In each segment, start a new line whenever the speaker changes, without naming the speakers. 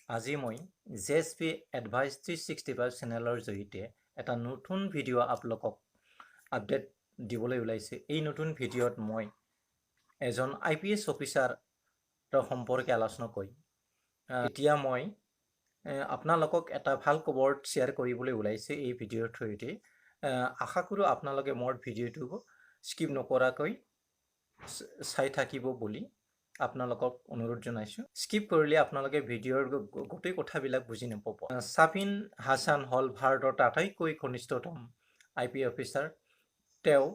আজি মই JSP Advice 365 চেনেলৰ জৰিয়তে এটা নতুন ভিডিঅ' আপোনালোকক আপডেট দিবলৈ ওলাইছে। এই নতুন ভিডিঅ'ত মই এজন IPS অফিচাৰৰ সম্পৰ্কে আলোচনা কৰিম। এতিয়া মই আপোনালোকক এটা ভাল খবৰ শ্বেয়াৰ কৰিবলৈ ওলাইছে এই ভিডিঅ'ৰ থ্ৰুৱেদি। আশা কৰোঁ আপোনালোকে মোৰ ভিডিঅ'টো স্কিপ নকৰাকৈ চাই থাকিব বুলি আপোনালোকক অনুৰোধ জনাইছোঁ। স্কিপ কৰিলে আপোনালোকে ভিডিঅ'ৰ গোটেই কথাবিলাক বুজি নাপাব। ছাবিন হাছান হ'ল ভাৰতৰ আটাইতকৈ কনিষ্ঠতম IPS অফিচাৰ। তেওঁ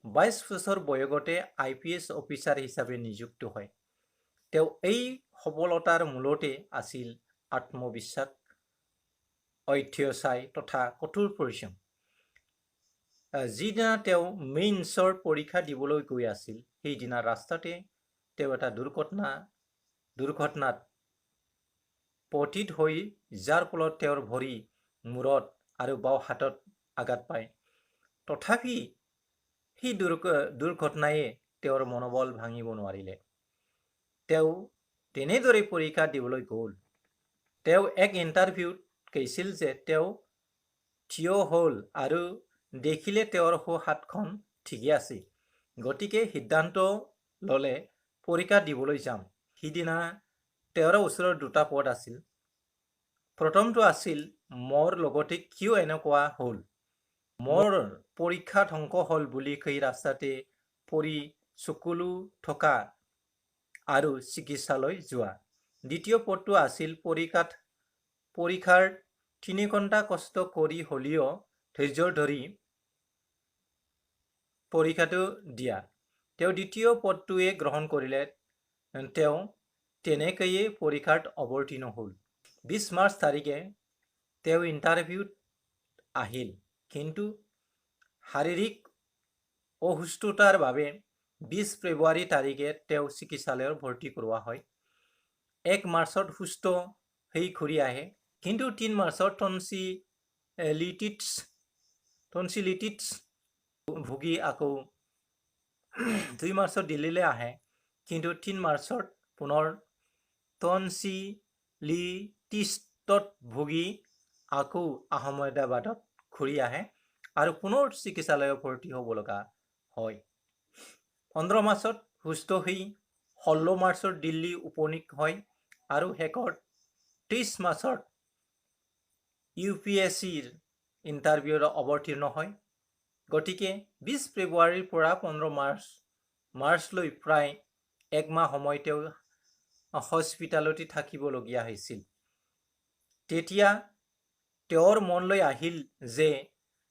22 বছৰ বয়সতে IPS অফিচাৰ হিচাপে নিযুক্ত হয়। তেওঁ এই সফলতাৰ মূলতে আছিল আত্মবিশ্বাস, অধ্যৱসায় তথা কঠোৰ পৰিশ্ৰম। যিদিনা তেওঁ মেইনছৰ পৰীক্ষা দিবলৈ গৈ আছিল, সেইদিনা ৰাস্তাতে তেওঁ এটা দুৰ্ঘটনাত পতিত হৈ যাৰ ফলত তেওঁৰ ভৰি, মূৰত আৰু বাওঁ হাতত আঘাত পায়। তথাপি সেই দুৰ্ঘটনায়ে তেওঁৰ মনোবল ভাঙিব নোৱাৰিলে। তেওঁ তেনেদৰে পৰীক্ষা দিবলৈ গ'ল। তেওঁ এক ইণ্টাৰভিউত কৈছিল যে তেওঁ থিয় হ'ল আৰু দেখিলে তেওঁৰ সোঁ হাতখন ঠিকে আছে। গতিকে সিদ্ধান্ত ল'লে পৰীক্ষা দিবলৈ যাম। সিদিনা তেওঁৰ ওচৰত দুটা পথ আছিল। প্ৰথমটো আছিল, মোৰ লগতে কিয় এনেকুৱা হ'ল? মোৰ পৰীক্ষা ধ্বংস হ'ল বুলি সেই ৰাস্তাতে পৰি চকুলো থকা আৰু চিকিৎসালয় যোৱা। দ্বিতীয় পথটো আছিল, পৰীক্ষাৰ 3 ঘণ্টা কষ্ট কৰি হ'লেও ধৈৰ্য ধৰি পৰীক্ষাটো দিয়া। তেওঁ দ্বিতীয় পথটোৱে গ্ৰহণ কৰিলে। তেওঁ তেনেকৈয়ে পৰীক্ষাত অৱতীৰ্ণ হ'ল। 20 মাৰ্চ তাৰিখে তেওঁ ইণ্টাৰভিউত আহিল, কিন্তু শাৰীৰিক অসুস্থতাৰ বাবে 20 ফেব্ৰুৱাৰী তাৰিখে তেওঁ চিকিৎসালয়ত ভৰ্তি কৰোৱা হয়। 1 মাৰ্চত সুস্থ হৈ ঘূৰি আহে, কিন্তু 3 মাৰ্চত টনচিলিটিছ ভুগি আকৌ 2 মাৰ্চত দিল্লীলৈ আহে, কিন্তু 3 মাৰ্চত পুনৰ টনচিলিটিছত ভুগি আকৌ আহমেদাবাদত ঘূৰি আহে আৰু পুনৰ চিকিৎসালয়ত ভৰ্তি হ'ব লগা হয়। 15 মাৰ্চত সুস্থ হৈ 16 মাৰ্চত দিল্লী উপনীত হয় আৰু শেষত 23 মাৰ্চত UPSCৰ ইণ্টাৰভিউত অৱতীৰ্ণ হয়। গতিকে 20 ফেব্ৰুৱাৰীৰ পৰা 15 মাৰ্চলৈ প্ৰায় 1 মাহ সময় তেওঁ হস্পিটেলতে থাকিবলগীয়া হৈছিল। তেতিয়া তেওঁৰ মনলৈ আহিল যে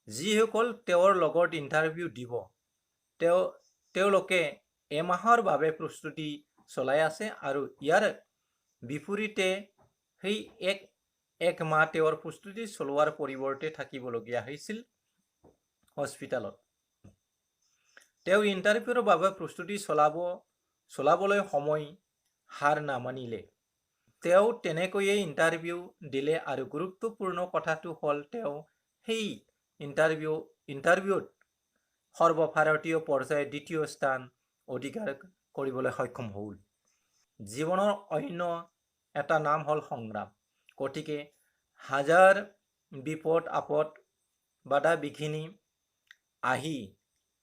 যিসকল তেওঁৰ লগত ইণ্টাৰভিউ দিব, তেওঁলোকে এমাহৰ বাবে প্ৰস্তুতি চলাই আছে আৰু ইয়াৰ বিপৰীতে সেই এক মাহ তেওঁৰ প্ৰস্তুতি চলোৱাৰ পৰিৱৰ্তে থাকিবলগীয়া হৈছিল হস্পিটেলত। তেওঁ ইণ্টাৰভিউৰ বাবে প্ৰস্তুতি চলাবলৈ সময় হাৰ নামানিলে। তেওঁ তেনেকৈয়ে ইণ্টাৰভিউ দিলে আৰু গুৰুত্বপূৰ্ণ কথাটো হ'ল তেওঁ সেই ইণ্টাৰভিউত সৰ্বভাৰতীয় পৰ্যায়ত দ্বিতীয় স্থান অধিকাৰ কৰিবলৈ সক্ষম হ'ল। জীৱনৰ অন্য এটা নাম হ'ল সংগ্ৰাম। গতিকে হাজাৰ বিপদ আপদ বাধা বিঘিনি আহি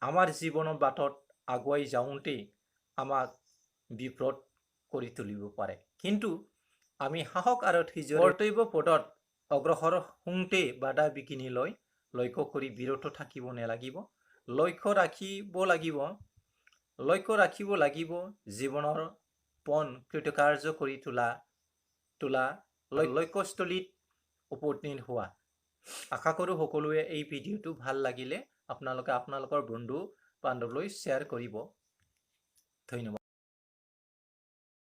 আমাৰ জীৱনৰ বাটত আগুৱাই যাওঁতে আমাক বিপদ কৰি তুলিব পাৰে, কিন্তু আমি সাহস আৰু ধৈৰ্য্যৰে কৰ্তব্য পথত অগ্ৰসৰ হওঁতে বাধা বিঘিনিলৈ লক্ষ্য কৰি বিৰত থাকিব নালাগিব। লক্ষ্য ৰাখিব লাগিব জীৱনৰ পণ কৃতকাৰ্য কৰি তোলা লক্ষ্যস্থলীত উপনীত হোৱা। আশা কৰোঁ সকলোৱে এই ভিডিঅ'টো ভাল লাগিলে আপোনালোকে আপোনালোকৰ বন্ধু বান্ধৱলৈ শ্বেয়াৰ কৰিব। ধন্যবাদ।